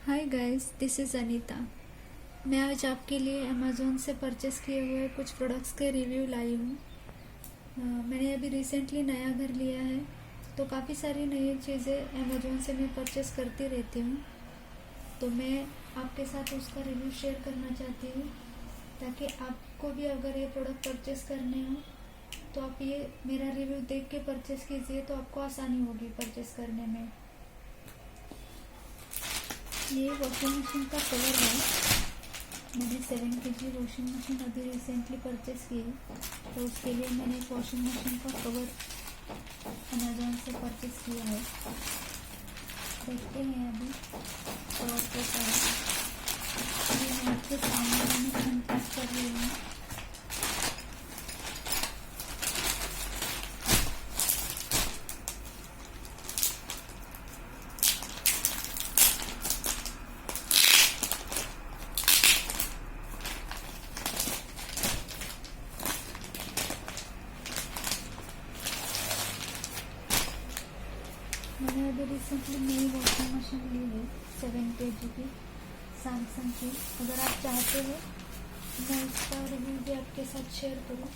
Hi guys, this is Anita. मैं आज आपके लिए अमेज़ोन से परचेज़ किए हुए कुछ प्रोडक्ट्स के रिव्यू लाई हूँ। मैंने अभी रिसेंटली नया घर लिया है, तो काफ़ी सारी नई चीज़ें अमेज़ोन से मैं परचेज़ करती रहती हूँ। तो मैं आपके साथ उसका रिव्यू शेयर करना चाहती हूँ, ताकि आपको भी अगर ये प्रोडक्ट परचेज़ करने हो तो आप ये मेरा रिव्यू देख के परचेज़ कीजिए, तो आपको आसानी होगी परचेज़ करने में। ये वॉशिंग मशीन का कलर है। मैंने 7 kg वॉशिंग मशीन अभी रिसेंटली परचेज़ की है, तो उसके लिए मैंने एक वॉशिंग मशीन का कवर अमेज़ोन से परचेज़ किया है। देखते हैं अभी कवर कैसा है। ये मैं आपके सामने अनपैक कर रही हूँ। मैंने अभी रिसेंटली नई वॉशिंग मशीन ली है 7 kg की, सैमसंग की। अगर आप चाहते हो मैं इसका रिव्यू भी आपके साथ शेयर करूँ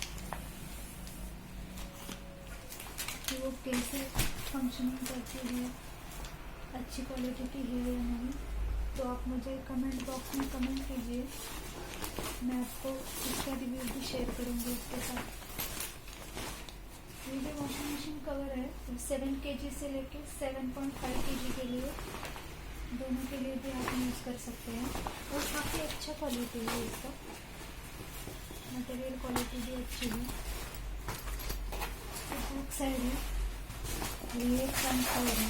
कि वो कैसे फंक्शनिंग करती है, अच्छी क्वालिटी की है या नहीं, तो आप मुझे कमेंट बॉक्स में कमेंट कीजिए। मैं आपको इसका रिव्यू भी शेयर करूँगी उसके साथ। ये जो वॉशिंग मशीन कवर है 7 kg से लेके 7.5 kg के लिए, दोनों के लिए भी आप यूज़ कर सकते हैं। और काफ़ी अच्छा क्वालिटी है इसका, मटेरियल क्वालिटी भी अच्छी है। बैक साइड है, ये फ्रंट साइड है।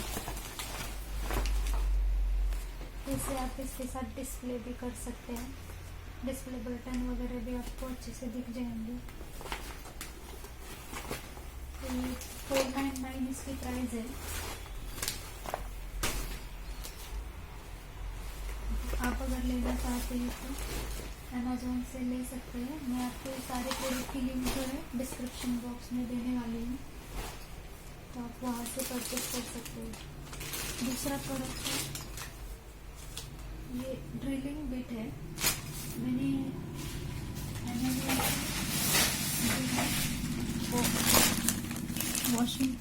इससे आप इसके साथ डिस्प्ले भी कर सकते हैं। डिस्प्ले बटन वगैरह भी आपको अच्छे से दिख जाएंगे। 499 इसकी प्राइस है। आप अगर लेना चाहते हैं तो अमेज़ोन से ले सकते हैं। मैं आपको सारे प्रोडक्ट की लिंक जो है डिस्क्रिप्शन बॉक्स में देने वाली हूँ, तो आप वहाँ से परचेज कर सकते हो। दूसरा प्रोडक्ट है ये ड्रिलिंग बिट है। मैंने वॉशिंग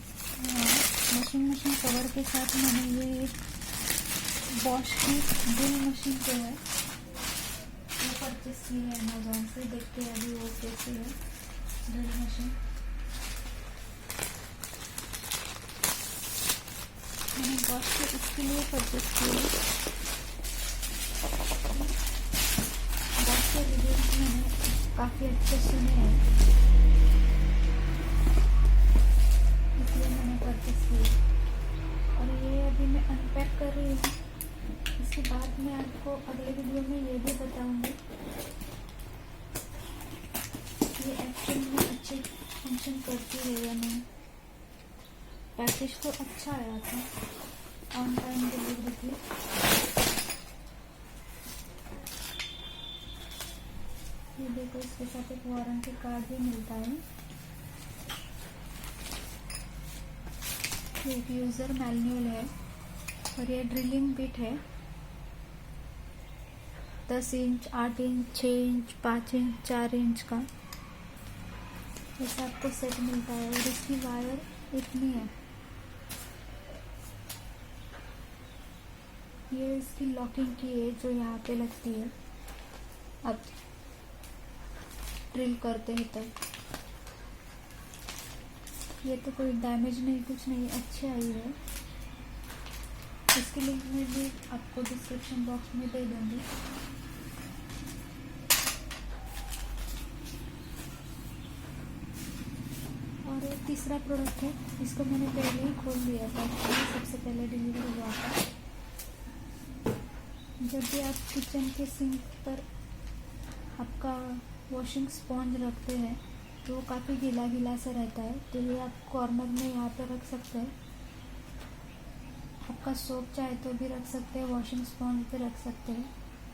मशीन कवर के साथ मैंने ये एक बॉश की ड्रिल मशीन जो है वो परचेस की है अमेज़ोन से। देखते हैं अभी वो कैसी है ड्रिल मशीन। मैंने बॉश के इसके लिए परचेस की है। बॉश के रिव्यूज मैंने काफ़ी अच्छे सुने हैं, इसलिए मैंने परचेस की है। और ये अभी मैं अनपैक कर रही हूँ। इसके बाद मैं आपको अगले वीडियो में ये भी बताऊंगी ये एक्चुअल में अच्छे फंक्शन करती है या नहीं। पैकेज तो अच्छा आया था, ऑन टाइम डिलीवरी थी। ये देखो, इसके साथ एक वारंटी कार्ड भी मिलता है। एक यूज़र मैनुअल है। और ये ड्रिलिंग बिट है 10 inch, 8 inch, 6 inch, 5 inch, 4 inch का। ऐसा आपको सेट मिलता है। और इसकी वायर इतनी है। ये इसकी लॉकिंग की है जो यहाँ पे लगती है अब ड्रिल करते हैं तब। ये तो कोई डैमेज नहीं, कुछ नहीं, अच्छी आई है। इसकी लिंक मैं भी आपको डिस्क्रिप्शन बॉक्स में दे दूँगी। और एक तीसरा प्रोडक्ट है, इसको मैंने पहले ही खोल दिया था, सबसे पहले डिलीवर हुआ था। जब भी आप किचन के सिंक पर आपका वॉशिंग स्पॉन्ज रखते हैं तो वो काफ़ी गीला गीला सा रहता है, तो ये आप कॉर्नर में यहाँ पे रख सकते हैं। आपका सोप चाहे तो भी रख सकते हैं, वॉशिंग स्पॉन्ज पे रख सकते हैं,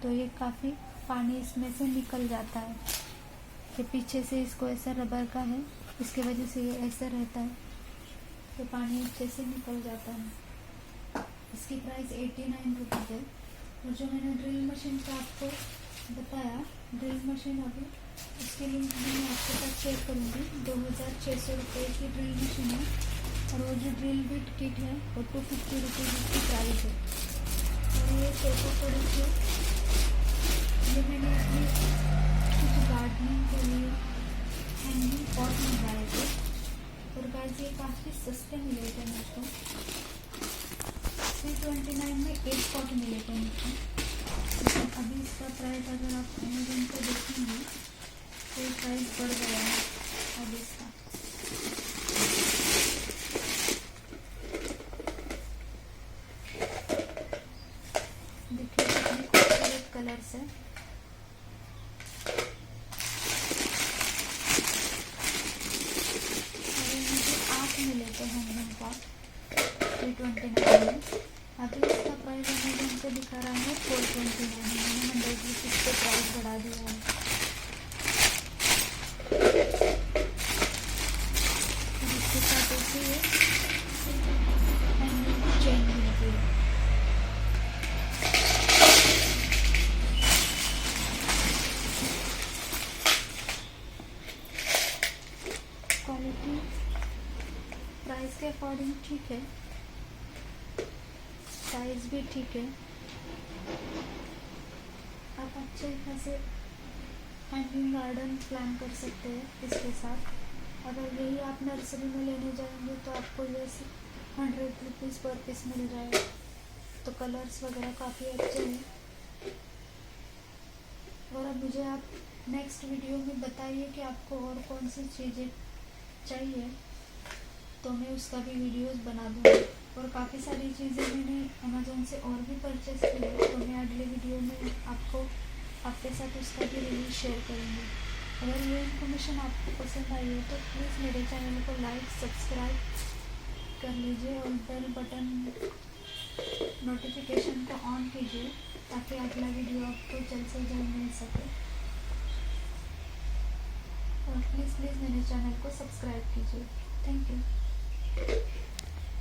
तो ये काफ़ी पानी इसमें से निकल जाता है। ये पीछे से इसको ऐसा रबर का है, इसके वजह से ये ऐसा रहता है, तो पानी अच्छे से निकल जाता है। इसकी प्राइस 89 रुपीज़ है। और जो मैंने ड्रिल मशीन का आपको बताया, ड्रिल मशीन अभी उसकी लिंक भी मैं आपके साथ शेयर करूँगी। 2600 रुपये की ड्रिल मशीन है और वो जो ड्रिल बिट किट है वो 250 रुपीज़ उसकी प्राइस है। और ये सोफा प्रोडक्ट है, ये मैंने अपनी कुछ गार्डनिंग के लिए हैंगिंग पॉट मंगवाए थे और गाइस ये काफ़ी सस्ते मिले थे मुझको। 329 में 8 पॉट मिले थे मुझको। लेकिन अभी इसका प्राइस अगर आप अमेजोन पर देखेंगे तो ये प्राइस बढ़ गया है अब इसका। देखिए कितने खूबसूरत कलर्स है। और ये मुझे 8 मिले थे हैंगिंग पॉट 329 में। अभी इसका प्राइस अमेजोन पे दिखा रहा है 429। मैंने 100 रुपीज़ पे प्राइस बढ़ा दिया है। और इसके साथ ऐसे ये हैंगिंग चेन मिलती है। क्वालिटी प्राइस के अकॉर्डिंग ठीक है, साइज भी ठीक है। आप अच्छे खासे हैंगिंग गार्डन प्लान कर सकते हैं इसके साथ। अगर यही आप नर्सरी में लेने जाएंगे तो आपको ये 100 रुपीज़ पर पीस मिल जाएगा। तो कलर्स वगैरह काफ़ी अच्छे हैं। और अब मुझे आप नेक्स्ट वीडियो में बताइए कि आपको और कौन सी चीज़ें चाहिए, तो मैं उसका भी वीडियोस बना दूँगी। और काफ़ी सारी चीज़ें मैंने अमेज़ोन से और भी परचेस की है, तो मैं अगले वीडियो में आपके साथ उसका भी रिव्यू शेयर करूँगी। अगर ये इन्फॉर्मेशन आपको पसंद आई है तो प्लीज़ मेरे चैनल को लाइक सब्सक्राइब कर लीजिए और बेल बटन नोटिफिकेशन को ऑन कीजिए ताकि अगला वीडियो आपको जल्द से जल्द मिल सके। और प्लीज़ मेरे चैनल को सब्सक्राइब कीजिए। Thank you.